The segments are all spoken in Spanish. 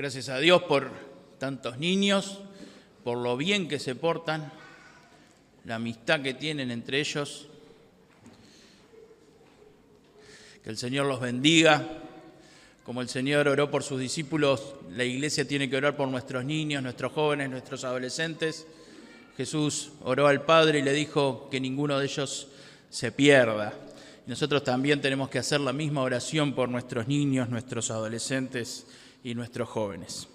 Gracias a Dios por tantos niños, por lo bien que se portan, la amistad que tienen entre ellos. Que el Señor los bendiga. Como el Señor oró por sus discípulos, la Iglesia tiene que orar por nuestros niños, nuestros jóvenes, nuestros adolescentes. Jesús oró al Padre y le dijo que ninguno de ellos se pierda. Nosotros también tenemos que hacer la misma oración por nuestros niños, nuestros adolescentes y nuestros jóvenes.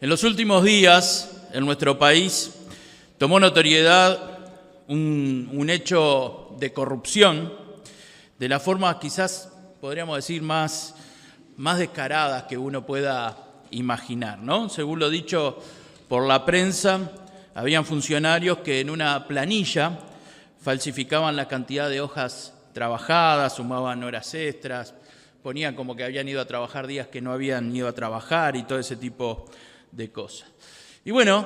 En los últimos días, en nuestro país, tomó notoriedad un hecho de corrupción, de la forma quizás, podríamos decir, más descarada que uno pueda imaginar, ¿no? Según lo dicho por la prensa, habían funcionarios que en una planilla falsificaban la cantidad de hojas trabajadas, sumaban horas extras, ponían como que habían ido a trabajar días que no habían ido a trabajar y todo ese tipo de cosas. Y bueno,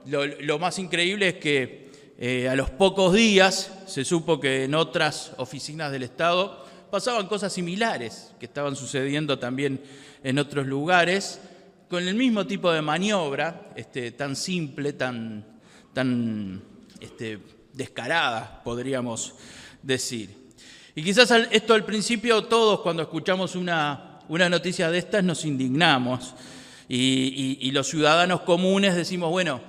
lo más increíble es que a los pocos días se supo que en otras oficinas del Estado pasaban cosas similares que estaban sucediendo también en otros lugares, con el mismo tipo de maniobra, tan simple, tan descarada, podríamos decir. Y quizás esto al principio todos cuando escuchamos una noticia de estas nos indignamos y los ciudadanos comunes decimos, bueno,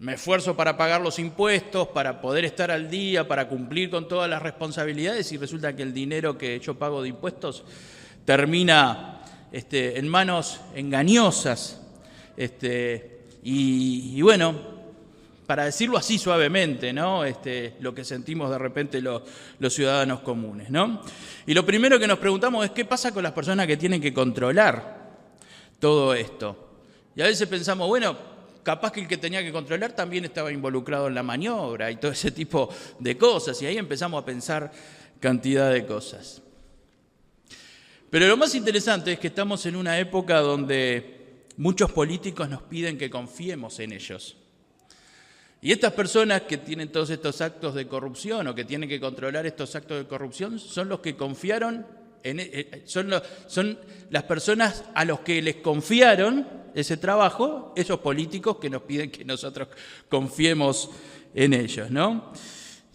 me esfuerzo para pagar los impuestos, para poder estar al día, para cumplir con todas las responsabilidades y resulta que el dinero que yo pago de impuestos termina en manos engañosas. Y bueno, para decirlo así suavemente, ¿no? Lo que sentimos de repente los ciudadanos comunes, ¿no? Y lo primero que nos preguntamos es qué pasa con las personas que tienen que controlar todo esto. Y a veces pensamos, bueno, capaz que el que tenía que controlar también estaba involucrado en la maniobra y todo ese tipo de cosas. Y ahí empezamos a pensar cantidad de cosas. Pero lo más interesante es que estamos en una época donde muchos políticos nos piden que confiemos en ellos. Y estas personas que tienen todos estos actos de corrupción o que tienen que controlar estos actos de corrupción son los que confiaron, son las personas a los que les confiaron ese trabajo, esos políticos que nos piden que nosotros confiemos en ellos, ¿no?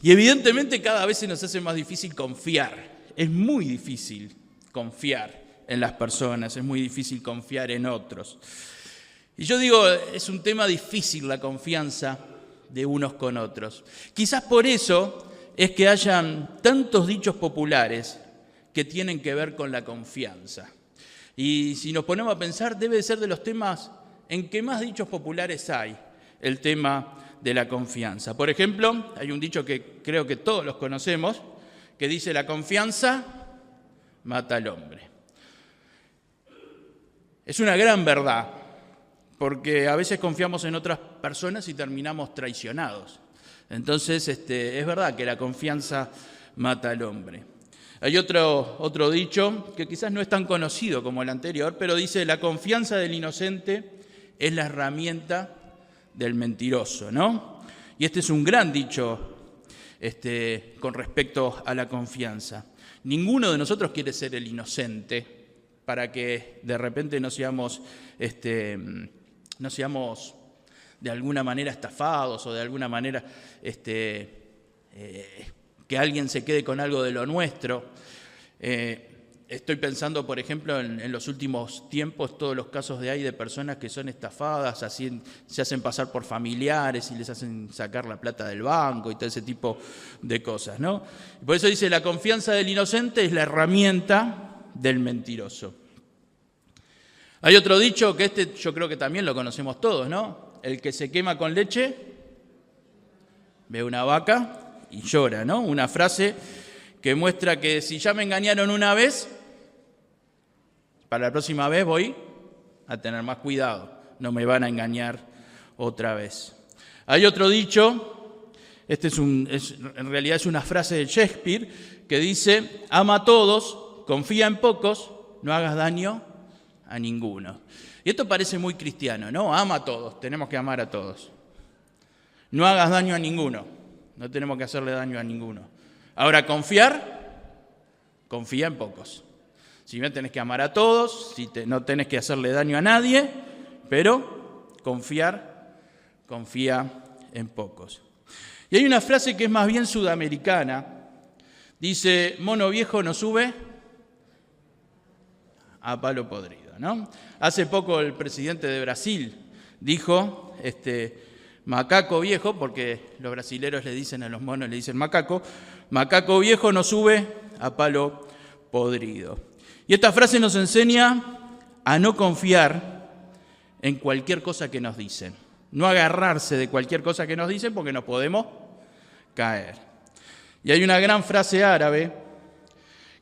Y evidentemente cada vez se nos hace más difícil confiar. Es muy difícil confiar en las personas, es muy difícil confiar en otros. Y yo digo, es un tema difícil la confianza de unos con otros. Quizás por eso es que hayan tantos dichos populares que tienen que ver con la confianza. Y si nos ponemos a pensar, debe de ser de los temas en que más dichos populares hay, el tema de la confianza. Por ejemplo, hay un dicho que creo que todos los conocemos, que dice la confianza mata al hombre. Es una gran verdad, porque a veces confiamos en otras personas y terminamos traicionados. Entonces, es verdad que la confianza mata al hombre. Hay otro dicho que quizás no es tan conocido como el anterior, pero dice, la confianza del inocente es la herramienta del mentiroso, ¿no? Y este es un gran dicho con respecto a la confianza. Ninguno de nosotros quiere ser el inocente para que de repente no seamos de alguna manera estafados o de alguna manera que alguien se quede con algo de lo nuestro. Estoy pensando, por ejemplo, en los últimos tiempos, todos los casos de personas que son estafadas, así, se hacen pasar por familiares y les hacen sacar la plata del banco y todo ese tipo de cosas, ¿no? Y por eso dice, la confianza del inocente es la herramienta del mentiroso. Hay otro dicho que yo creo que también lo conocemos todos, ¿no? El que se quema con leche ve una vaca y llora, ¿no? Una frase que muestra que si ya me engañaron una vez, para la próxima vez voy a tener más cuidado, no me van a engañar otra vez. Hay otro dicho, en realidad es una frase de Shakespeare, que dice, ama a todos, confía en pocos, no hagas daño a ninguno. Y esto parece muy cristiano, ¿no? Ama a todos, tenemos que amar a todos. No hagas daño a ninguno, no tenemos que hacerle daño a ninguno. Ahora, confía en pocos. Si bien tenés que amar a todos, no tenés que hacerle daño a nadie, pero confía en pocos. Y hay una frase que es más bien sudamericana. Dice, mono viejo no sube a palo podrido, ¿no? Hace poco el presidente de Brasil dijo, macaco viejo, porque los brasileros le dicen a los monos, le dicen macaco viejo no sube a palo podrido. Y esta frase nos enseña a no confiar en cualquier cosa que nos dicen. No agarrarse de cualquier cosa que nos dicen porque nos podemos caer. Y hay una gran frase árabe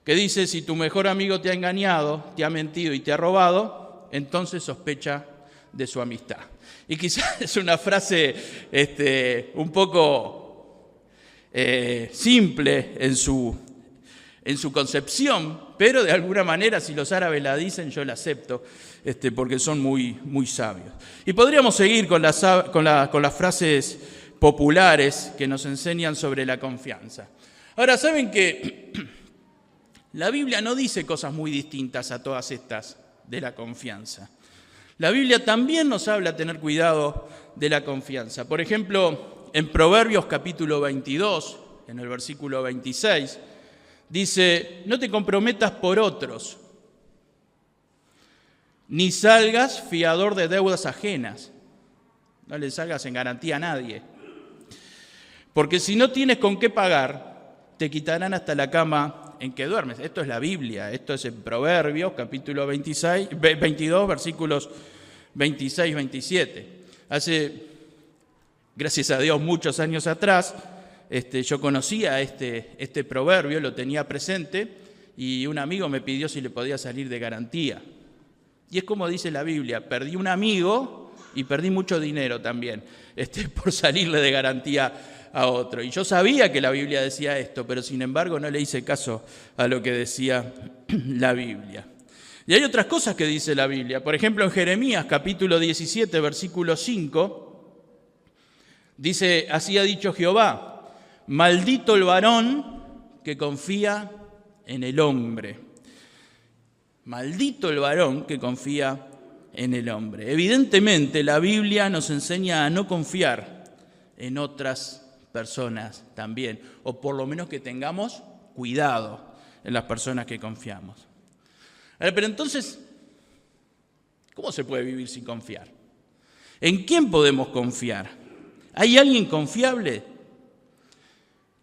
que dice, si tu mejor amigo te ha engañado, te ha mentido y te ha robado, entonces sospecha de su amistad. Y quizás es una frase un poco simple en su concepción, pero de alguna manera si los árabes la dicen yo la acepto, porque son muy, muy sabios. Y podríamos seguir con las frases populares que nos enseñan sobre la confianza. Ahora, ¿saben que la Biblia no dice cosas muy distintas a todas estas de la confianza? La Biblia también nos habla de tener cuidado de la confianza. Por ejemplo, en Proverbios capítulo 22, en el versículo 26, dice, no te comprometas por otros, ni salgas fiador de deudas ajenas. No le salgas en garantía a nadie. Porque si no tienes con qué pagar, te quitarán hasta la cama en que duermes. Esto es la Biblia, esto es en Proverbios, capítulo 22, versículos 26, 27. Hace, gracias a Dios, muchos años atrás, yo conocía este proverbio, lo tenía presente, y un amigo me pidió si le podía salir de garantía. Y es como dice la Biblia, perdí un amigo y perdí mucho dinero también, por salirle de garantía a otro. Y yo sabía que la Biblia decía esto, pero sin embargo no le hice caso a lo que decía la Biblia. Y hay otras cosas que dice la Biblia. Por ejemplo, en Jeremías capítulo 17, versículo 5, dice, así ha dicho Jehová, maldito el varón que confía en el hombre. Maldito el varón que confía en el hombre. Evidentemente, la Biblia nos enseña a no confiar en otras personas también, o por lo menos que tengamos cuidado en las personas que confiamos. Pero entonces, ¿cómo se puede vivir sin confiar? ¿En quién podemos confiar? ¿Hay alguien confiable?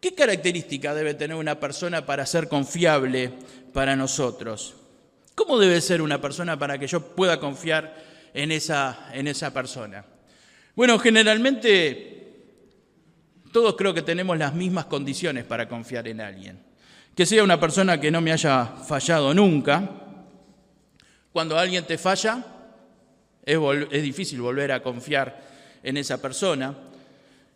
¿Qué característica debe tener una persona para ser confiable para nosotros? ¿Cómo debe ser una persona para que yo pueda confiar en esa persona? Bueno, generalmente todos creo que tenemos las mismas condiciones para confiar en alguien. Que sea una persona que no me haya fallado nunca. Cuando alguien te falla, es difícil volver a confiar en esa persona.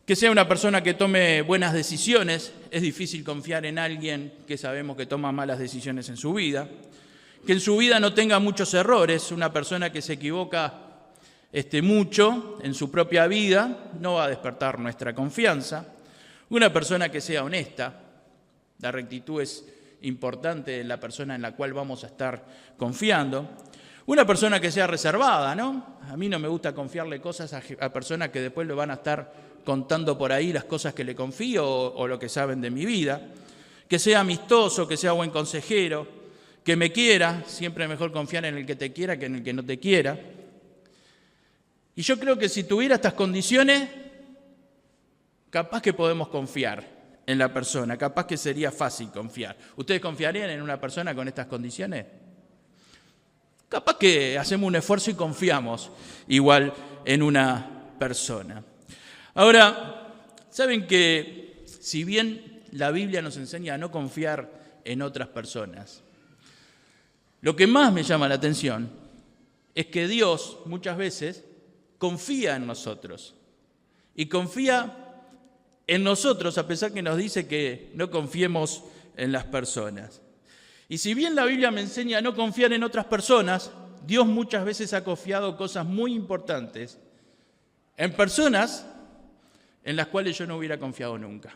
Que sea una persona que tome buenas decisiones, es difícil confiar en alguien que sabemos que toma malas decisiones en su vida. Que en su vida no tenga muchos errores, una persona que se equivoca mucho en su propia vida, no va a despertar nuestra confianza. Una persona que sea honesta, la rectitud es importante en la persona en la cual vamos a estar confiando. Una persona que sea reservada, ¿no? A mí no me gusta confiarle cosas a personas que después le van a estar contando por ahí las cosas que le confío o lo que saben de mi vida. Que sea amistoso, que sea buen consejero, que me quiera, siempre es mejor confiar en el que te quiera que en el que no te quiera. Y yo creo que si tuviera estas condiciones, capaz que podemos confiar en la persona, capaz que sería fácil confiar. ¿Ustedes confiarían en una persona con estas condiciones? Capaz que hacemos un esfuerzo y confiamos igual en una persona. Ahora, ¿saben que si bien la Biblia nos enseña a no confiar en otras personas, lo que más me llama la atención es que Dios muchas veces confía en nosotros y confía en nosotros a pesar que nos dice que no confiemos en las personas. Y si bien la Biblia me enseña a no confiar en otras personas, Dios muchas veces ha confiado cosas muy importantes en personas en las cuales yo no hubiera confiado nunca.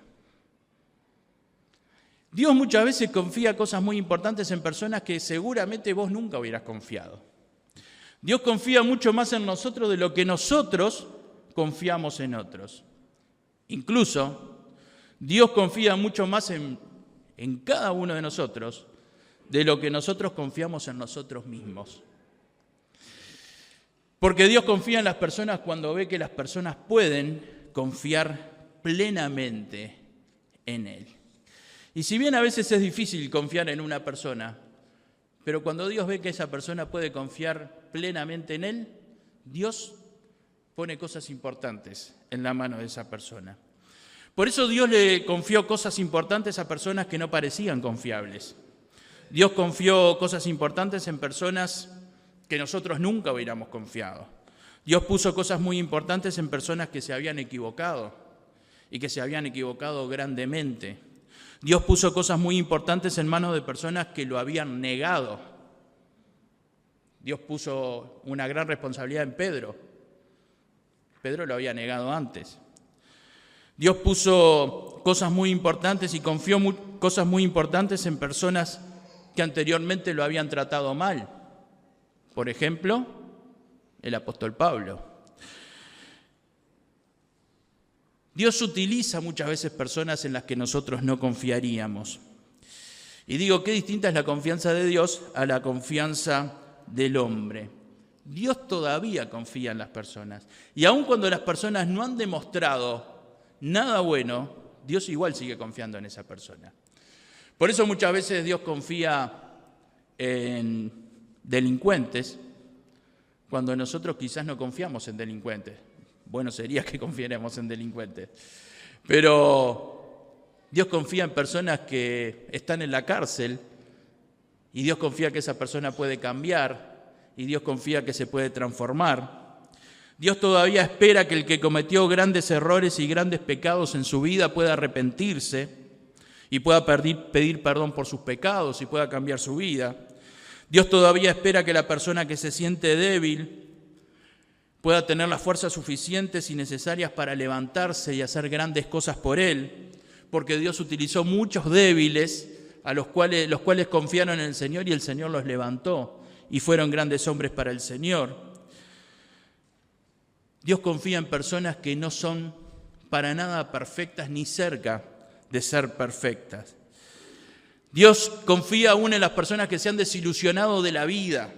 Dios muchas veces confía cosas muy importantes en personas que seguramente vos nunca hubieras confiado. Dios confía mucho más en nosotros de lo que nosotros confiamos en otros. Incluso, Dios confía mucho más en cada uno de nosotros de lo que nosotros confiamos en nosotros mismos. Porque Dios confía en las personas cuando ve que las personas pueden confiar plenamente en Él. Y si bien a veces es difícil confiar en una persona, pero cuando Dios ve que esa persona puede confiar plenamente en Él, Dios pone cosas importantes en la mano de esa persona. Por eso Dios le confió cosas importantes a personas que no parecían confiables. Dios confió cosas importantes en personas que nosotros nunca hubiéramos confiado. Dios puso cosas muy importantes en personas que se habían equivocado y que se habían equivocado grandemente. Dios puso cosas muy importantes en manos de personas que lo habían negado. Dios puso una gran responsabilidad en Pedro. Pedro lo había negado antes. Dios puso cosas muy importantes y confió cosas muy importantes en personas que anteriormente lo habían tratado mal. Por ejemplo, el apóstol Pablo. Dios utiliza muchas veces personas en las que nosotros no confiaríamos. Y digo, qué distinta es la confianza de Dios a la confianza del hombre. Dios todavía confía en las personas. Y aun cuando las personas no han demostrado nada bueno, Dios igual sigue confiando en esa persona. Por eso muchas veces Dios confía en delincuentes cuando nosotros quizás no confiamos en delincuentes. Bueno sería que confiáramos en delincuentes. Pero Dios confía en personas que están en la cárcel y Dios confía que esa persona puede cambiar y Dios confía que se puede transformar. Dios todavía espera que el que cometió grandes errores y grandes pecados en su vida pueda arrepentirse y pueda pedir perdón por sus pecados y pueda cambiar su vida. Dios todavía espera que la persona que se siente débil pueda tener las fuerzas suficientes y necesarias para levantarse y hacer grandes cosas por Él, porque Dios utilizó muchos débiles los cuales confiaron en el Señor y el Señor los levantó y fueron grandes hombres para el Señor. Dios confía en personas que no son para nada perfectas ni cerca de ser perfectas. Dios confía aún en las personas que se han desilusionado de la vida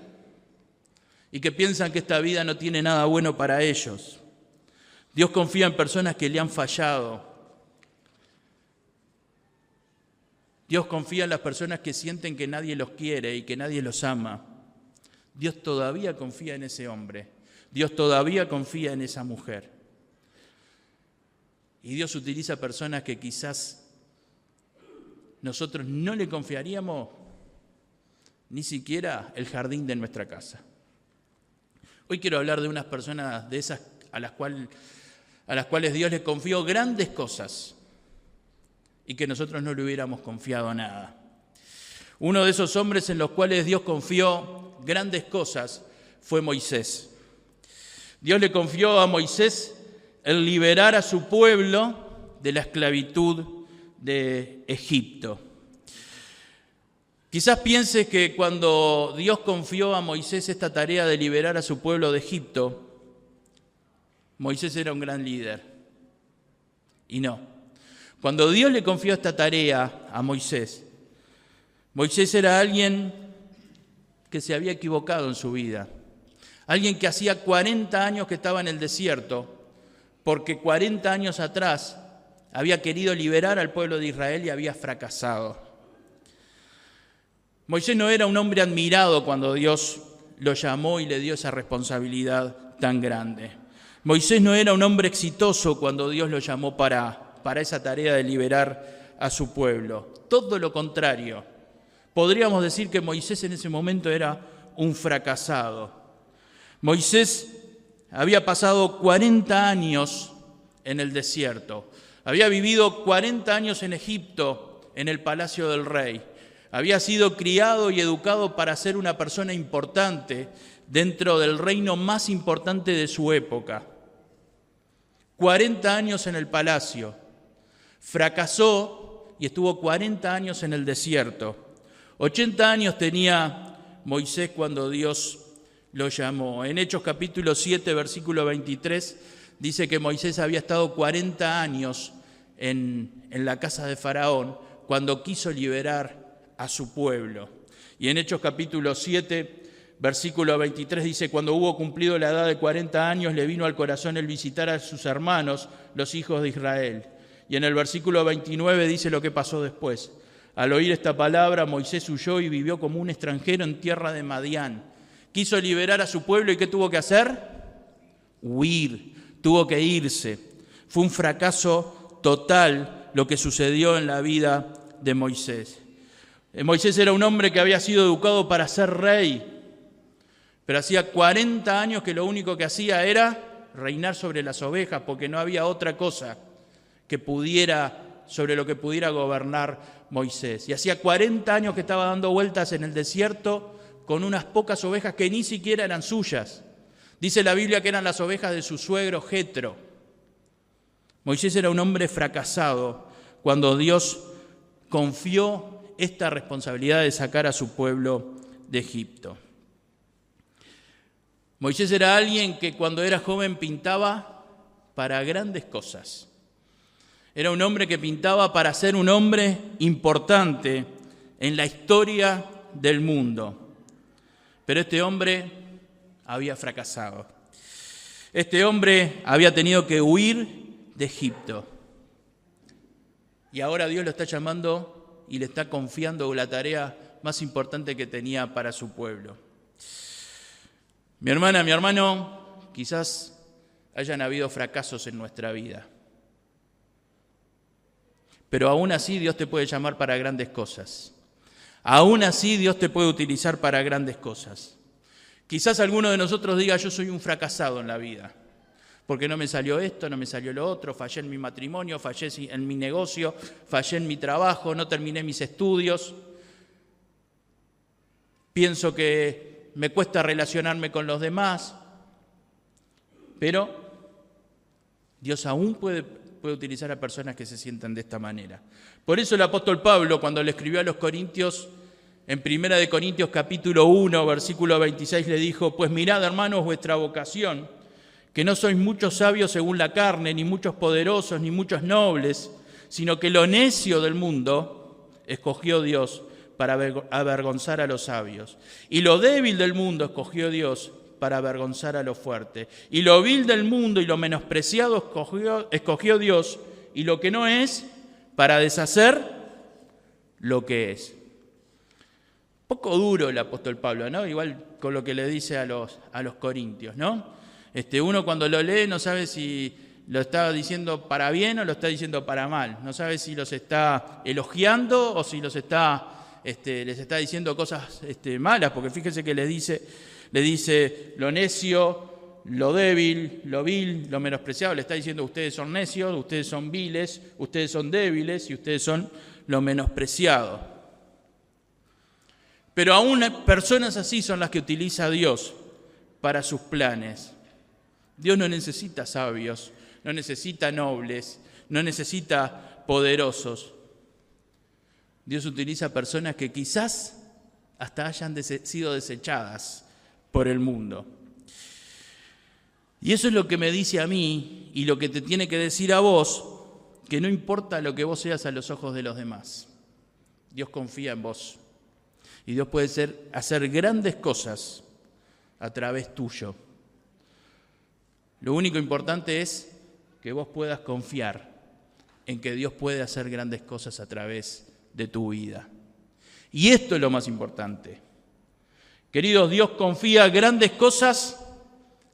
y que piensan que esta vida no tiene nada bueno para ellos. Dios confía en personas que le han fallado. Dios confía en las personas que sienten que nadie los quiere y que nadie los ama. Dios todavía confía en ese hombre. Dios todavía confía en esa mujer. Y Dios utiliza personas que quizás nosotros no le confiaríamos ni siquiera el jardín de nuestra casa. Hoy quiero hablar de unas personas de esas a las cuales Dios les confió grandes cosas y que nosotros no le hubiéramos confiado nada. Uno de esos hombres en los cuales Dios confió grandes cosas fue Moisés. Dios le confió a Moisés el liberar a su pueblo de la esclavitud de Egipto. Quizás pienses que cuando Dios confió a Moisés esta tarea de liberar a su pueblo de Egipto, Moisés era un gran líder. Y no. Cuando Dios le confió esta tarea a Moisés, Moisés era alguien que se había equivocado en su vida. Alguien que hacía 40 años que estaba en el desierto, porque 40 años atrás había querido liberar al pueblo de Israel y había fracasado. Moisés no era un hombre admirado cuando Dios lo llamó y le dio esa responsabilidad tan grande. Moisés no era un hombre exitoso cuando Dios lo llamó para esa tarea de liberar a su pueblo. Todo lo contrario. Podríamos decir que Moisés en ese momento era un fracasado. Moisés había pasado 40 años en el desierto. Había vivido 40 años en Egipto, en el palacio del rey. Había sido criado y educado para ser una persona importante dentro del reino más importante de su época. 40 años en el palacio. Fracasó y estuvo 40 años en el desierto. 80 años tenía Moisés cuando Dios lo llamó. En Hechos capítulo 7, versículo 23, dice que Moisés había estado 40 años en la casa de Faraón cuando quiso liberar a su pueblo. Y en Hechos capítulo 7, versículo 23 dice, cuando hubo cumplido la edad de 40 años, le vino al corazón el visitar a sus hermanos, los hijos de Israel. Y en el versículo 29 dice lo que pasó después. Al oír esta palabra, Moisés huyó y vivió como un extranjero en tierra de Madián. Quiso liberar a su pueblo y ¿qué tuvo que hacer? Huir, tuvo que irse. Fue un fracaso total lo que sucedió en la vida de Moisés. Moisés era un hombre que había sido educado para ser rey, pero hacía 40 años que lo único que hacía era reinar sobre las ovejas, porque no había otra cosa sobre lo que pudiera gobernar Moisés. Y hacía 40 años que estaba dando vueltas en el desierto con unas pocas ovejas que ni siquiera eran suyas. Dice la Biblia que eran las ovejas de su suegro Jetro. Moisés era un hombre fracasado cuando Dios confió esta responsabilidad de sacar a su pueblo de Egipto. Moisés era alguien que cuando era joven pintaba para grandes cosas. Era un hombre que pintaba para ser un hombre importante en la historia del mundo. Pero este hombre había fracasado. Este hombre había tenido que huir de Egipto. Y ahora Dios lo está llamando y le está confiando la tarea más importante que tenía para su pueblo. Mi hermana, mi hermano, quizás hayan habido fracasos en nuestra vida. Pero aún así Dios te puede llamar para grandes cosas. Aún así Dios te puede utilizar para grandes cosas. Quizás alguno de nosotros diga, yo soy un fracasado en la vida, porque no me salió esto, no me salió lo otro, fallé en mi matrimonio, fallé en mi negocio, fallé en mi trabajo, no terminé mis estudios. Pienso que me cuesta relacionarme con los demás, pero Dios aún puede utilizar a personas que se sientan de esta manera. Por eso el apóstol Pablo, cuando le escribió a los Corintios, en 1 de Corintios capítulo 1, versículo 26, le dijo, pues mirad, hermanos, vuestra vocación, que no sois muchos sabios según la carne, ni muchos poderosos, ni muchos nobles, sino que lo necio del mundo escogió Dios para avergonzar a los sabios. Y lo débil del mundo escogió Dios para avergonzar a lo fuerte. Y lo vil del mundo y lo menospreciado escogió Dios, y lo que no es, para deshacer lo que es. Poco duro el apóstol Pablo, ¿no? Igual con lo que le dice a los corintios, ¿no? Uno cuando lo lee no sabe si lo está diciendo para bien o lo está diciendo para mal. No sabe si los está elogiando o si les está diciendo cosas malas, porque fíjense que le dice lo necio, lo débil, lo vil, lo menospreciado. Le está diciendo ustedes son necios, ustedes son viles, ustedes son débiles y ustedes son lo menospreciado. Pero aún personas así son las que utiliza Dios para sus planes. Dios no necesita sabios, no necesita nobles, no necesita poderosos. Dios utiliza personas que quizás hasta hayan sido desechadas por el mundo. Y eso es lo que me dice a mí y lo que te tiene que decir a vos, que no importa lo que vos seas a los ojos de los demás. Dios confía en vos. Y Dios puede hacer grandes cosas a través tuyo. Lo único importante es que vos puedas confiar en que Dios puede hacer grandes cosas a través de tu vida. Y esto es lo más importante. Queridos, Dios confía grandes cosas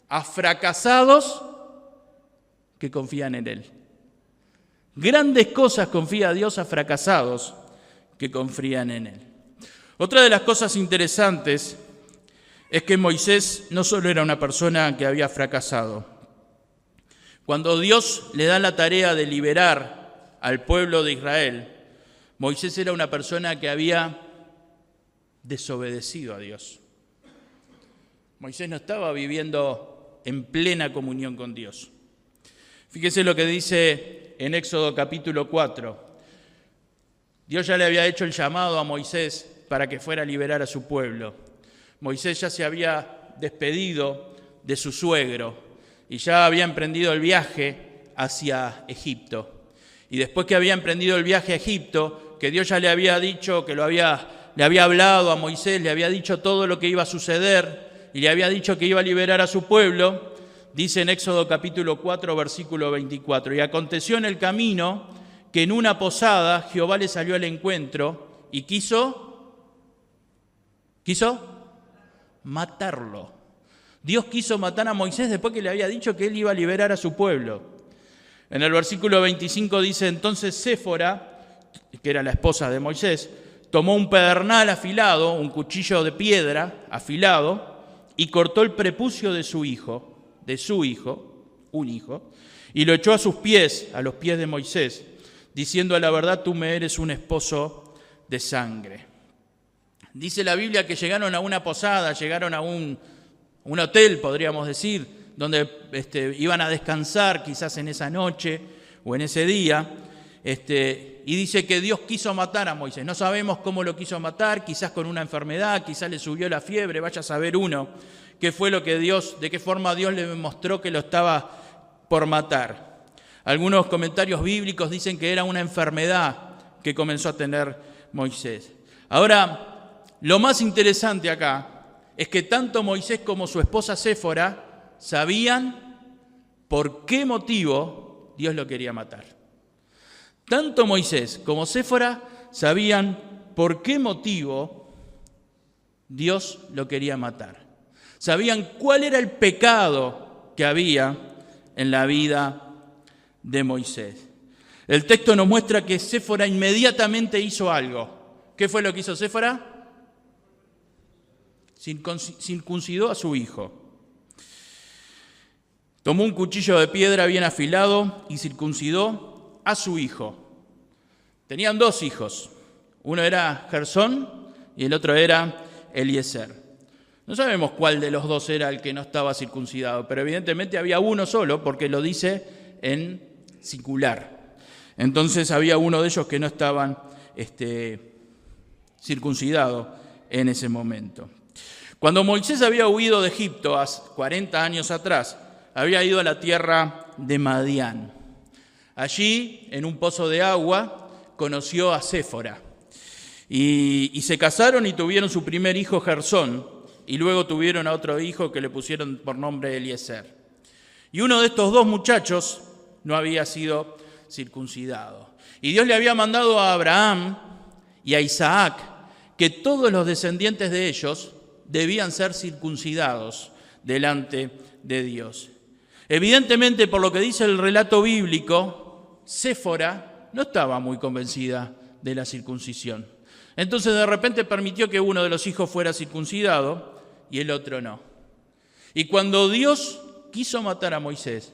a fracasados que confían en Él. Grandes cosas confía Dios a fracasados que confían en Él. Otra de las cosas interesantes es que Moisés no solo era una persona que había fracasado. Cuando Dios le da la tarea de liberar al pueblo de Israel, Moisés era una persona que había desobedecido a Dios. Moisés no estaba viviendo en plena comunión con Dios. Fíjese lo que dice en Éxodo capítulo 4. Dios ya le había hecho el llamado a Moisés para que fuera a liberar a su pueblo. Moisés ya se había despedido de su suegro y ya había emprendido el viaje hacia Egipto. Y después que había emprendido el viaje a Egipto, que Dios ya le había dicho, le había hablado a Moisés, le había dicho todo lo que iba a suceder y le había dicho que iba a liberar a su pueblo, dice en Éxodo capítulo 4, versículo 24, y aconteció en el camino que en una posada Jehová le salió al encuentro y quiso matarlo. Dios quiso matar a Moisés después que le había dicho que él iba a liberar a su pueblo. En el versículo 25 dice, entonces Séfora, que era la esposa de Moisés, tomó un pedernal afilado, un cuchillo de piedra afilado, y cortó el prepucio de su hijo, un hijo, y lo echó a sus pies, a los pies de Moisés, diciendo a la verdad, tú me eres un esposo de sangre. Dice la Biblia que llegaron a una posada, llegaron a un hotel, podríamos decir, donde iban a descansar quizás en esa noche o en ese día, y dice que Dios quiso matar a Moisés. No sabemos cómo lo quiso matar, quizás con una enfermedad, quizás le subió la fiebre, vaya a saber uno qué fue lo que de qué forma Dios le mostró que lo estaba por matar. Algunos comentarios bíblicos dicen que era una enfermedad que comenzó a tener Moisés. Ahora, lo más interesante acá es que tanto Moisés como su esposa Séfora sabían por qué motivo Dios lo quería matar. Tanto Moisés como Séfora sabían por qué motivo Dios lo quería matar. Sabían cuál era el pecado que había en la vida de Moisés. El texto nos muestra que Séfora inmediatamente hizo algo. ¿Qué fue lo que hizo Séfora? Circuncidó a su hijo. Tomó un cuchillo de piedra bien afilado y circuncidó a su hijo. Tenían dos hijos. Uno era Gersón y el otro era Eliezer. No sabemos cuál de los dos era el que no estaba circuncidado, pero evidentemente había uno solo porque lo dice en singular. Entonces había uno de ellos que no estaban circuncidados en ese momento. Cuando Moisés había huido de Egipto hace 40 años atrás, había ido a la tierra de Madián. Allí, en un pozo de agua, conoció a Séfora. Y se casaron y tuvieron su primer hijo, Gersón, y luego tuvieron a otro hijo que le pusieron por nombre Eliezer. Y uno de estos dos muchachos no había sido circuncidado. Y Dios le había mandado a Abraham y a Isaac que todos los descendientes de ellos debían ser circuncidados delante de Dios. Evidentemente, por lo que dice el relato bíblico, Séfora no estaba muy convencida de la circuncisión. Entonces, de repente permitió que uno de los hijos fuera circuncidado y el otro no. Y cuando Dios quiso matar a Moisés,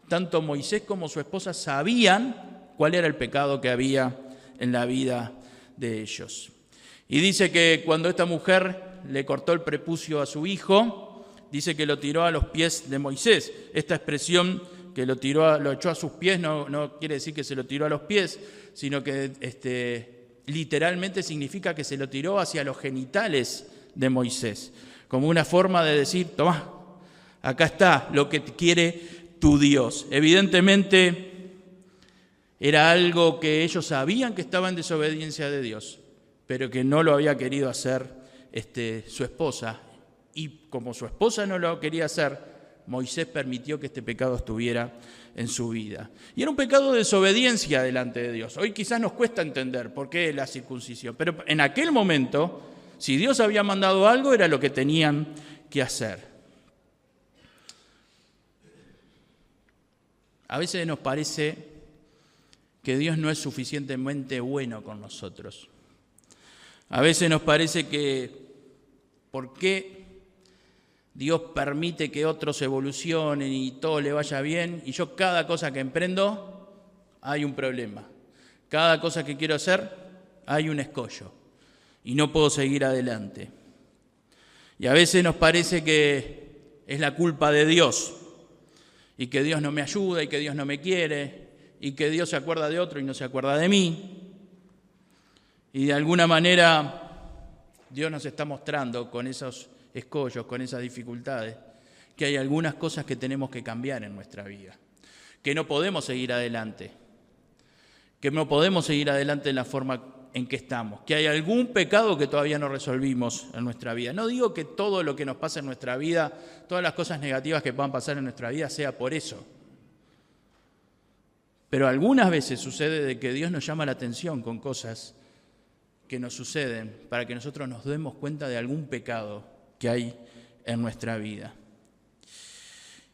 tanto Moisés como su esposa sabían cuál era el pecado que había en la vida de ellos. Y dice que cuando esta mujer le cortó el prepucio a su hijo, dice que lo tiró a los pies de Moisés. Esta expresión que lo echó a sus pies no quiere decir que se lo tiró a los pies, sino que literalmente significa que se lo tiró hacia los genitales de Moisés, como una forma de decir, tomá, acá está lo que quiere tu Dios. Evidentemente era algo que ellos sabían que estaba en desobediencia de Dios, pero que no lo había querido hacer su esposa, y como su esposa no lo quería hacer, Moisés permitió que este pecado estuviera en su vida. Y era un pecado de desobediencia delante de Dios. Hoy quizás nos cuesta entender por qué la circuncisión, pero en aquel momento, si Dios había mandado algo, era lo que tenían que hacer. A veces nos parece que Dios no es suficientemente bueno con nosotros. A veces nos parece que ¿por qué Dios permite que otros evolucionen y todo le vaya bien? Y yo cada cosa que emprendo hay un problema. Cada cosa que quiero hacer hay un escollo y no puedo seguir adelante. Y a veces nos parece que es la culpa de Dios y que Dios no me ayuda y que Dios no me quiere y que Dios se acuerda de otro y no se acuerda de mí. Y de alguna manera Dios nos está mostrando con esos escollos, con esas dificultades, que hay algunas cosas que tenemos que cambiar en nuestra vida, que no podemos seguir adelante, en la forma en que estamos, que hay algún pecado que todavía no resolvimos en nuestra vida. No digo que todo lo que nos pasa en nuestra vida, todas las cosas negativas que puedan pasar en nuestra vida sea por eso. Pero algunas veces sucede de que Dios nos llama la atención con cosas que nos suceden para que nosotros nos demos cuenta de algún pecado que hay en nuestra vida.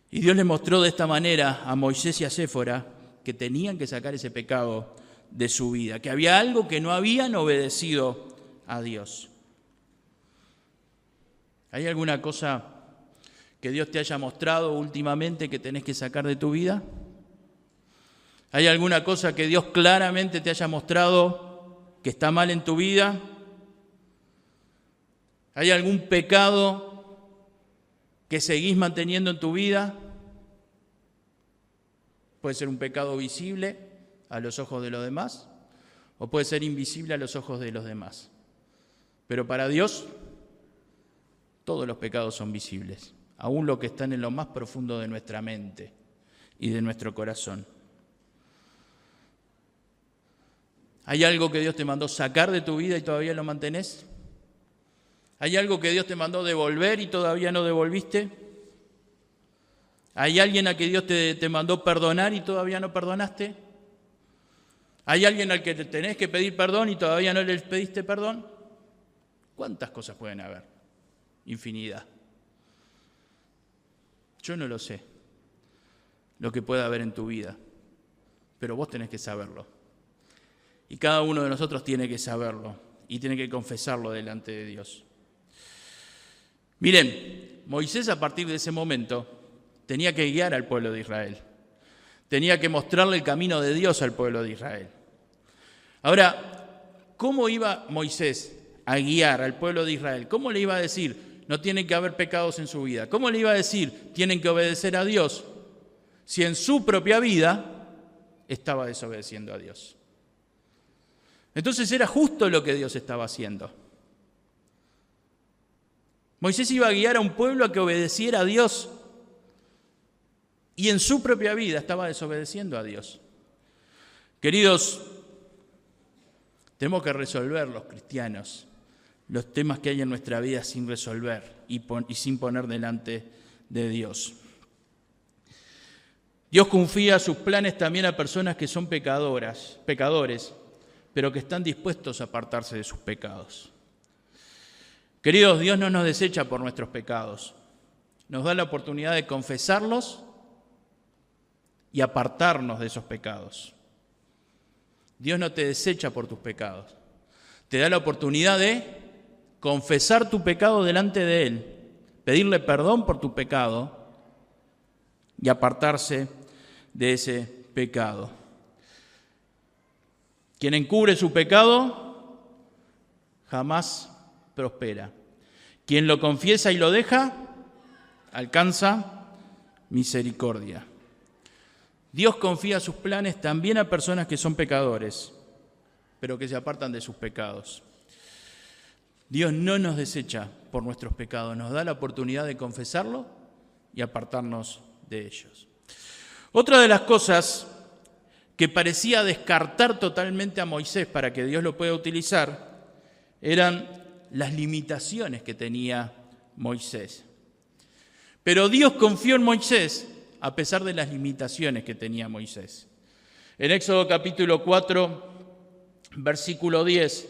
Y Dios le mostró de esta manera a Moisés y a Séfora que tenían que sacar ese pecado de su vida, que había algo que no habían obedecido a Dios. ¿Hay alguna cosa que Dios te haya mostrado últimamente que tenés que sacar de tu vida? ¿Hay alguna cosa que Dios claramente te haya mostrado que está mal en tu vida? ¿Hay algún pecado que seguís manteniendo en tu vida? Puede ser un pecado visible a los ojos de los demás, o puede ser invisible a los ojos de los demás. Pero para Dios, todos los pecados son visibles, aún los que están en lo más profundo de nuestra mente y de nuestro corazón. ¿Hay algo que Dios te mandó sacar de tu vida y todavía lo mantenés? ¿Hay algo que Dios te mandó devolver y todavía no devolviste? ¿Hay alguien a que Dios te mandó perdonar y todavía no perdonaste? ¿Hay alguien al que te tenés que pedir perdón y todavía no le pediste perdón? ¿Cuántas cosas pueden haber? Infinidad. Yo no lo sé, lo que pueda haber en tu vida, pero vos tenés que saberlo. Y cada uno de nosotros tiene que saberlo y tiene que confesarlo delante de Dios. Miren, Moisés a partir de ese momento tenía que guiar al pueblo de Israel. Tenía que mostrarle el camino de Dios al pueblo de Israel. Ahora, ¿cómo iba Moisés a guiar al pueblo de Israel? ¿Cómo le iba a decir, no tienen que haber pecados en su vida? ¿Cómo le iba a decir, tienen que obedecer a Dios, si en su propia vida estaba desobedeciendo a Dios? Entonces era justo lo que Dios estaba haciendo. Moisés iba a guiar a un pueblo a que obedeciera a Dios y en su propia vida estaba desobedeciendo a Dios. Queridos, tenemos que resolver los cristianos los temas que hay en nuestra vida sin resolver y sin poner delante de Dios. Dios confía sus planes también a personas que son pecadores, pero que están dispuestos a apartarse de sus pecados. Queridos, Dios no nos desecha por nuestros pecados. Nos da la oportunidad de confesarlos y apartarnos de esos pecados. Dios no te desecha por tus pecados. Te da la oportunidad de confesar tu pecado delante de Él, pedirle perdón por tu pecado y apartarse de ese pecado. Quien encubre su pecado jamás prospera. Quien lo confiesa y lo deja, alcanza misericordia. Dios confía sus planes también a personas que son pecadores, pero que se apartan de sus pecados. Dios no nos desecha por nuestros pecados, nos da la oportunidad de confesarlo y apartarnos de ellos. Otra de las cosas que parecía descartar totalmente a Moisés para que Dios lo pueda utilizar eran las limitaciones que tenía Moisés. Pero Dios confió en Moisés a pesar de las limitaciones que tenía Moisés. En Éxodo capítulo 4, versículo 10,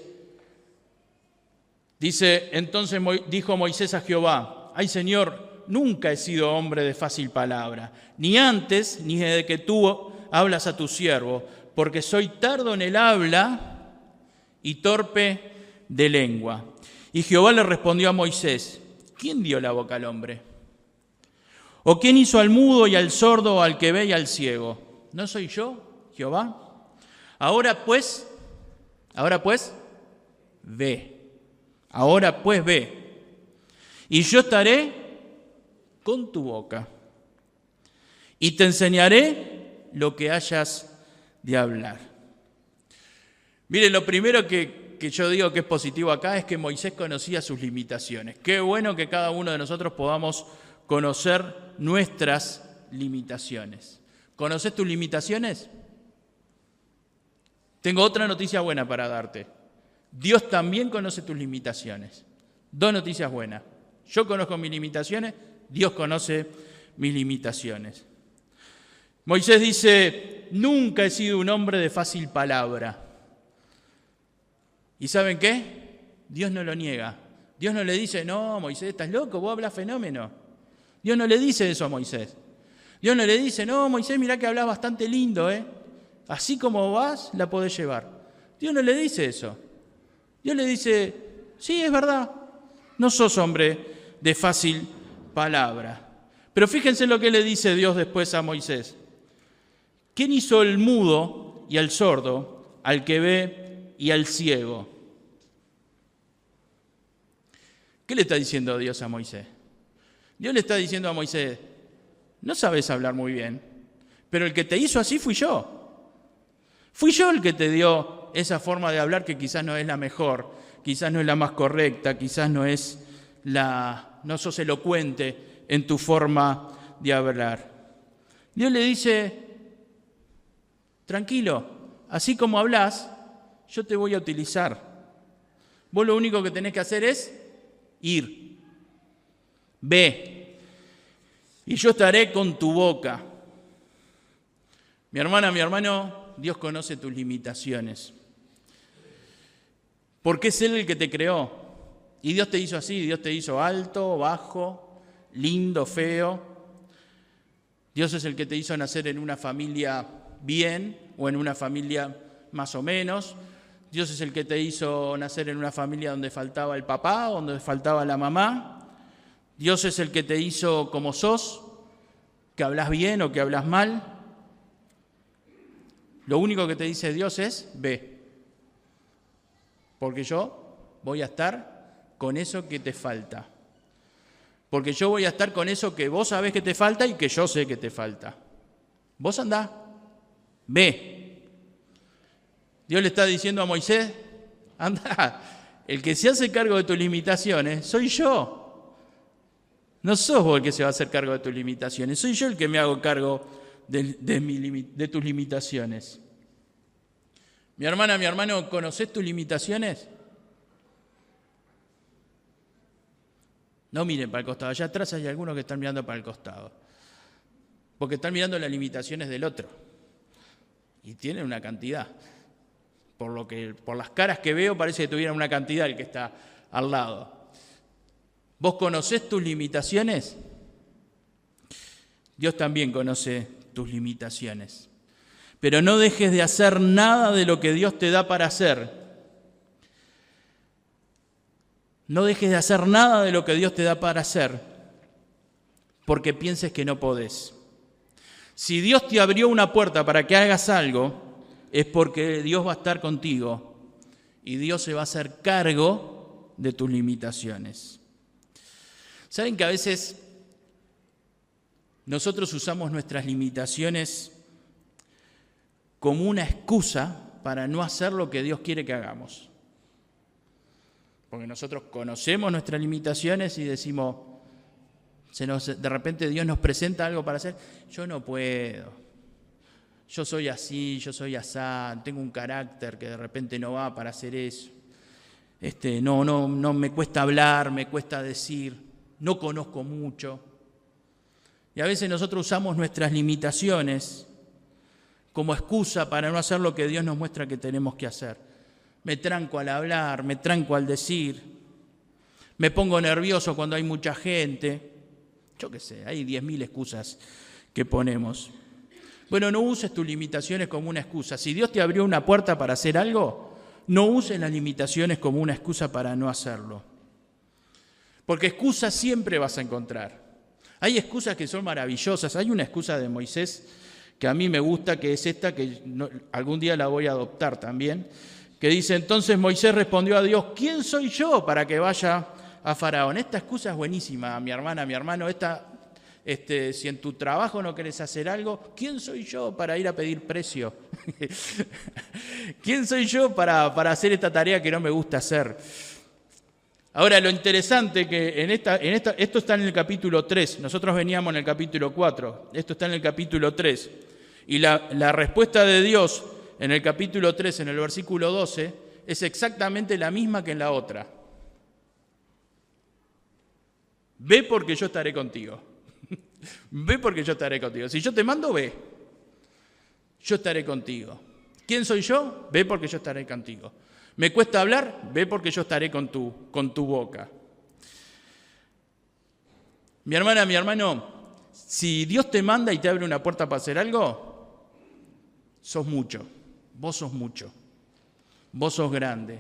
dice, entonces dijo Moisés a Jehová, ay Señor, nunca he sido hombre de fácil palabra, ni antes ni desde que tú hablas a tu siervo, porque soy tardo en el habla y torpe de lengua. Y Jehová le respondió a Moisés, ¿quién dio la boca al hombre? ¿O quién hizo al mudo y al sordo, al que ve y al ciego? ¿No soy yo, Jehová? Ahora pues, ve. Ahora pues ve. Y yo estaré con tu boca. Y te enseñaré lo que hayas de hablar. Mire, lo primero que que yo digo que es positivo acá es que Moisés conocía sus limitaciones. Qué bueno que cada uno de nosotros podamos conocer nuestras limitaciones. ¿Conoces tus limitaciones? Tengo otra noticia buena para darte. Dios también conoce tus limitaciones. Dos noticias buenas. Yo conozco mis limitaciones, Dios conoce mis limitaciones. Moisés dice, nunca he sido un hombre de fácil palabra. ¿Y saben qué? Dios no lo niega. Dios no le dice, no, Moisés, estás loco, vos hablas fenómeno. Dios no le dice eso a Moisés. Dios no le dice, no, Moisés, mirá que hablas bastante lindo, así como vas, la podés llevar. Dios no le dice eso. Dios le dice, sí, es verdad, no sos hombre de fácil palabra. Pero fíjense lo que le dice Dios después a Moisés. ¿Quién hizo el mudo y al sordo, al que ve y al ciego? ¿Qué le está diciendo Dios a Moisés? Dios le está diciendo a Moisés, no sabes hablar muy bien, pero el que te hizo así fui yo. Fui yo el que te dio esa forma de hablar que quizás no es la mejor, quizás no es la más correcta, quizás no sos elocuente en tu forma de hablar. Dios le dice, tranquilo, así como hablas, yo te voy a utilizar. Vos lo único que tenés que hacer es ir. Ve, y yo estaré con tu boca. Mi hermana, mi hermano, Dios conoce tus limitaciones. Porque es Él el que te creó. Y Dios te hizo así, Dios te hizo alto, bajo, lindo, feo. Dios es el que te hizo nacer en una familia bien o en una familia más o menos. Dios es el que te hizo nacer en una familia donde faltaba el papá, donde faltaba la mamá. Dios es el que te hizo como sos, que hablas bien o que hablas mal. Lo único que te dice Dios es, ve, porque yo voy a estar con eso que te falta. Porque yo voy a estar con eso que vos sabés que te falta y que yo sé que te falta. Vos andá, ve. Dios le está diciendo a Moisés, anda, el que se hace cargo de tus limitaciones soy yo. No sos vos el que se va a hacer cargo de tus limitaciones, soy yo el que me hago cargo de tus limitaciones. Mi hermana, mi hermano, ¿conocés tus limitaciones? No miren para el costado, allá atrás hay algunos que están mirando para el costado, porque están mirando las limitaciones del otro, y tienen una cantidad. Por las caras que veo parece que tuvieran una cantidad el que está al lado. ¿Vos conocés tus limitaciones? Dios también conoce tus limitaciones. Pero no dejes de hacer nada de lo que Dios te da para hacer. No dejes de hacer nada de lo que Dios te da para hacer porque pienses que no podés. Si Dios te abrió una puerta para que hagas algo, es porque Dios va a estar contigo y Dios se va a hacer cargo de tus limitaciones. ¿Saben que a veces nosotros usamos nuestras limitaciones como una excusa para no hacer lo que Dios quiere que hagamos? Porque nosotros conocemos nuestras limitaciones y decimos, de repente Dios nos presenta algo para hacer, yo no puedo, yo soy así, yo soy asá, tengo un carácter que de repente no va para hacer eso, no me cuesta hablar, me cuesta decir, no conozco mucho. Y a veces nosotros usamos nuestras limitaciones como excusa para no hacer lo que Dios nos muestra que tenemos que hacer. Me tranco al hablar, me tranco al decir, me pongo nervioso cuando hay mucha gente. Yo qué sé, hay 10.000 excusas que ponemos. Bueno, no uses tus limitaciones como una excusa. Si Dios te abrió una puerta para hacer algo, no uses las limitaciones como una excusa para no hacerlo. Porque excusas siempre vas a encontrar. Hay excusas que son maravillosas. Hay una excusa de Moisés que a mí me gusta, que es esta, que algún día la voy a adoptar también, que dice, entonces Moisés respondió a Dios, ¿quién soy yo para que vaya a Faraón? Esta excusa es buenísima, mi hermana, mi hermano, esta Si en tu trabajo no querés hacer algo, ¿quién soy yo para ir a pedir precio? ¿Quién soy yo para hacer esta tarea que no me gusta hacer? Ahora, lo interesante que esto está en el capítulo 3, nosotros veníamos en el capítulo 4, esto está en el capítulo 3, y la respuesta de Dios en el capítulo 3, en el versículo 12, es exactamente la misma que en la otra. Ve porque yo estaré contigo. Ve porque yo estaré contigo. Si yo te mando, ve. Yo estaré contigo. ¿Quién soy yo? Ve porque yo estaré contigo. ¿Me cuesta hablar? Ve porque yo estaré con tu boca. Mi hermana, mi hermano, si Dios te manda y te abre una puerta para hacer algo, sos mucho. Vos sos mucho. Vos sos grande.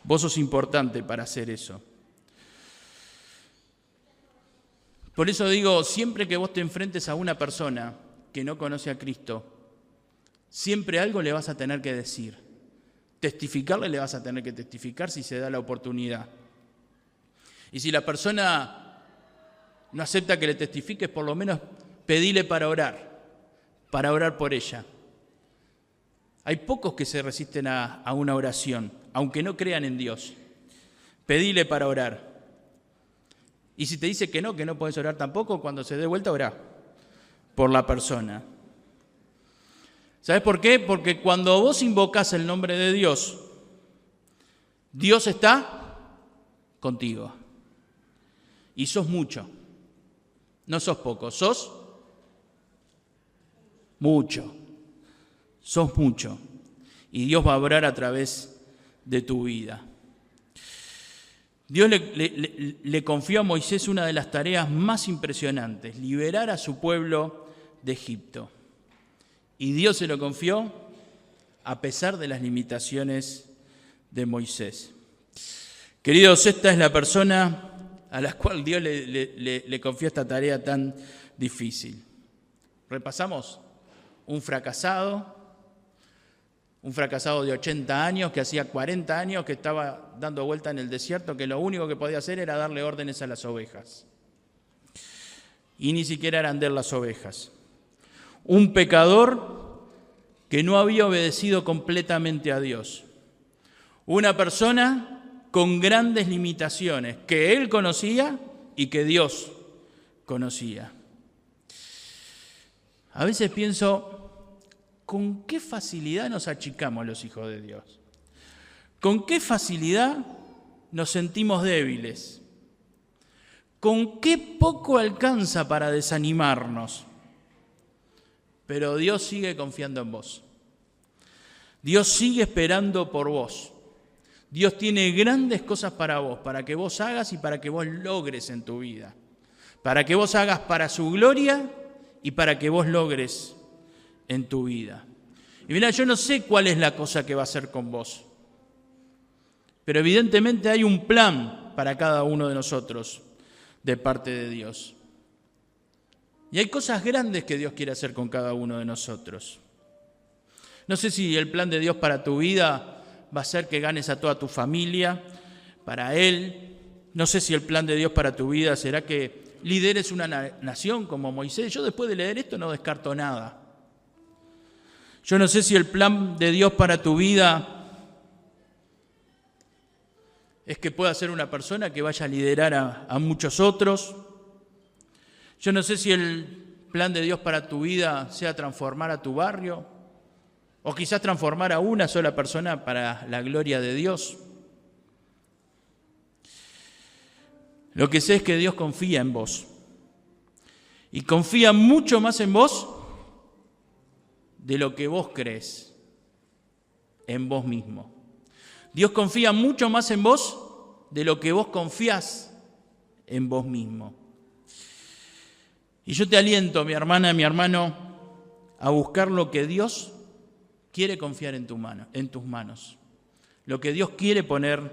Vos sos importante para hacer eso. Por eso digo, siempre que vos te enfrentes a una persona que no conoce a Cristo, siempre algo le vas a tener que decir. Testificarle le vas a tener que testificar si se da la oportunidad. Y si la persona no acepta que le testifiques, por lo menos pedile para orar por ella. Hay pocos que se resisten a una oración, aunque no crean en Dios. Pedile para orar. Y si te dice que no puedes orar tampoco, cuando se dé vuelta, orá por la persona. ¿Sabes por qué? Porque cuando vos invocás el nombre de Dios, Dios está contigo. Y sos mucho. No sos poco, sos mucho. Sos mucho. Y Dios va a obrar a través de tu vida. Dios le confió a Moisés una de las tareas más impresionantes, liberar a su pueblo de Egipto. Y Dios se lo confió a pesar de las limitaciones de Moisés. Queridos, esta es la persona a la cual Dios le confió esta tarea tan difícil. Repasamos, un fracasado de 80 años, que hacía 40 años que estaba dando vuelta en el desierto, que lo único que podía hacer era darle órdenes a las ovejas. Y ni siquiera eran de él las ovejas. Un pecador que no había obedecido completamente a Dios. Una persona con grandes limitaciones que él conocía y que Dios conocía. A veces pienso, ¿con qué facilidad nos achicamos los hijos de Dios? ¿Con qué facilidad nos sentimos débiles? ¿Con qué poco alcanza para desanimarnos? Pero Dios sigue confiando en vos. Dios sigue esperando por vos. Dios tiene grandes cosas para vos, para que vos hagas y para que vos logres en tu vida. Para que vos hagas para su gloria y para que vos logres en tu vida. Y mira, yo no sé cuál es la cosa que va a hacer con vos, pero evidentemente hay un plan para cada uno de nosotros de parte de Dios. Y hay cosas grandes que Dios quiere hacer con cada uno de nosotros. No sé si el plan de Dios para tu vida va a ser que ganes a toda tu familia para Él. No sé si el plan de Dios para tu vida será que lideres una nación como Moisés. Yo después de leer esto no descarto nada. Yo no sé si el plan de Dios para tu vida es que pueda ser una persona que vaya a liderar a muchos otros. Yo no sé si el plan de Dios para tu vida sea transformar a tu barrio o quizás transformar a una sola persona para la gloria de Dios. Lo que sé es que Dios confía en vos y confía mucho más en vos de lo que vos crees en vos mismo. Dios confía mucho más en vos de lo que vos confías en vos mismo. Y yo te aliento, mi hermana, mi hermano, a buscar lo que Dios quiere confiar en tus manos. Lo que Dios quiere poner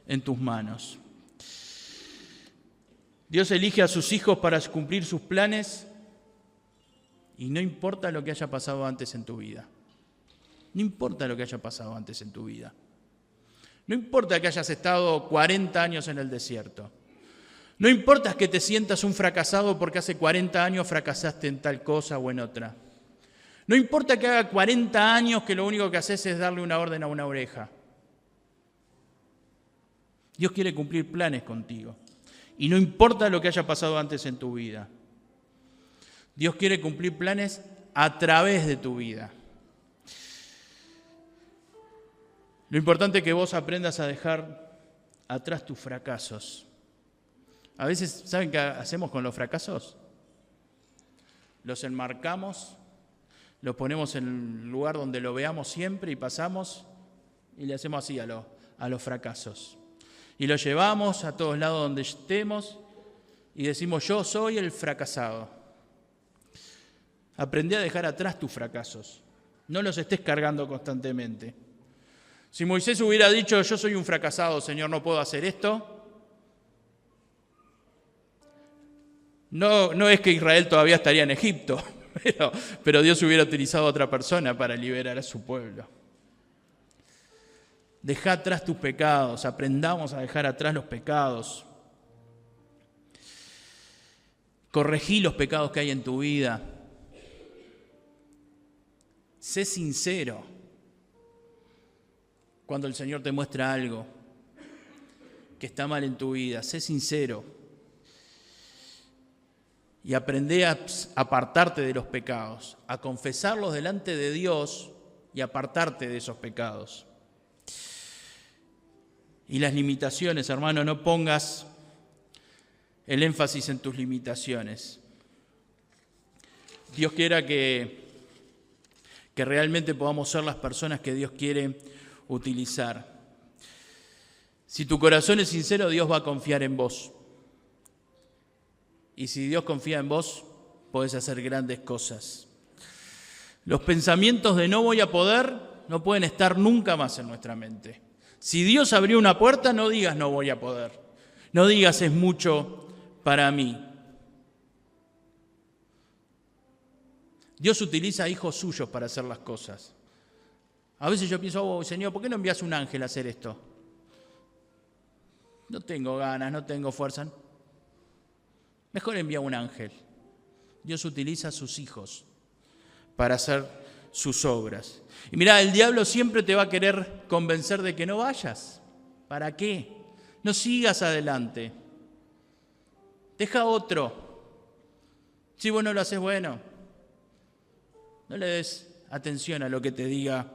en tus manos. Dios elige a sus hijos para cumplir sus planes. Y no importa lo que haya pasado antes en tu vida. No importa lo que haya pasado antes en tu vida. No importa que hayas estado 40 años en el desierto. No importa que te sientas un fracasado porque hace 40 años fracasaste en tal cosa o en otra. No importa que haga 40 años que lo único que haces es darle una orden a una oreja. Dios quiere cumplir planes contigo. Y no importa lo que haya pasado antes en tu vida. Dios quiere cumplir planes a través de tu vida. Lo importante es que vos aprendas a dejar atrás tus fracasos. A veces, ¿saben qué hacemos con los fracasos? Los enmarcamos, los ponemos en el lugar donde lo veamos siempre y pasamos y le hacemos así a los fracasos. Y lo llevamos a todos lados donde estemos y decimos, yo soy el fracasado. Aprendí a dejar atrás tus fracasos. No los estés cargando constantemente. Si Moisés hubiera dicho, yo soy un fracasado, Señor, no puedo hacer esto, no es que Israel todavía estaría en Egipto, pero Dios hubiera utilizado a otra persona para liberar a su pueblo. Deja atrás tus pecados, aprendamos a dejar atrás los pecados. Corregí los pecados que hay en tu vida. Sé sincero cuando el Señor te muestra algo que está mal en tu vida. Sé sincero y aprende a apartarte de los pecados, a confesarlos delante de Dios y apartarte de esos pecados. Y las limitaciones, hermano, no pongas el énfasis en tus limitaciones. Dios quiera que realmente podamos ser las personas que Dios quiere utilizar. Si tu corazón es sincero, Dios va a confiar en vos. Y si Dios confía en vos, podés hacer grandes cosas. Los pensamientos de no voy a poder no pueden estar nunca más en nuestra mente. Si Dios abrió una puerta, no digas no voy a poder. No digas es mucho para mí. Dios utiliza a hijos suyos para hacer las cosas. A veces yo pienso, Señor, ¿por qué no envías un ángel a hacer esto? No tengo ganas, no tengo fuerza. Mejor envía un ángel. Dios utiliza a sus hijos para hacer sus obras. Y mirá, el diablo siempre te va a querer convencer de que no vayas. ¿Para qué? No sigas adelante. Deja otro. Si vos no lo haces bueno, no le des atención a lo que te diga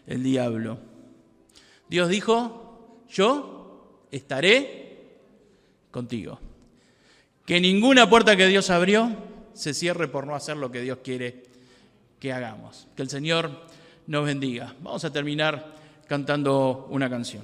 el diablo. Dios dijo, yo estaré contigo. Que ninguna puerta que Dios abrió se cierre por no hacer lo que Dios quiere que hagamos. Que el Señor nos bendiga. Vamos a terminar cantando una canción.